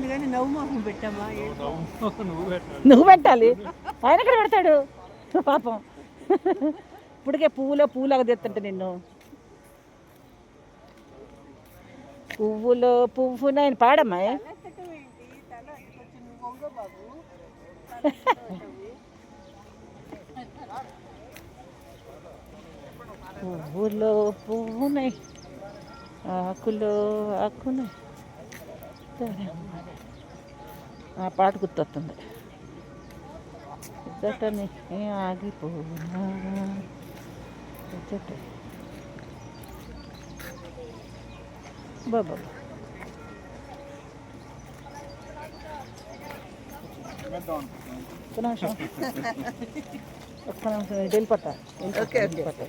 కానీ నవ్వు మొహం పెట్టమ్మా. నువ్వు పెట్టాలి, ఆయన ఎక్కడ పెడతాడు పాపం. ఇప్పటికే పువ్వులాగా తెస్తుంటే నిన్ను. పువ్వులో పువ్వు నేను పాడమ్మా. పువ్వులో పువ్వునై ఆకులో ఆకునై. ఆ పాట గుర్తొస్తుంది. ఇద్దటని ఆగిపోనా ఇద్దట బాబా. ఒక్క నిమిషం వెళ్ళిపోతా. వెళ్ళిపోతా.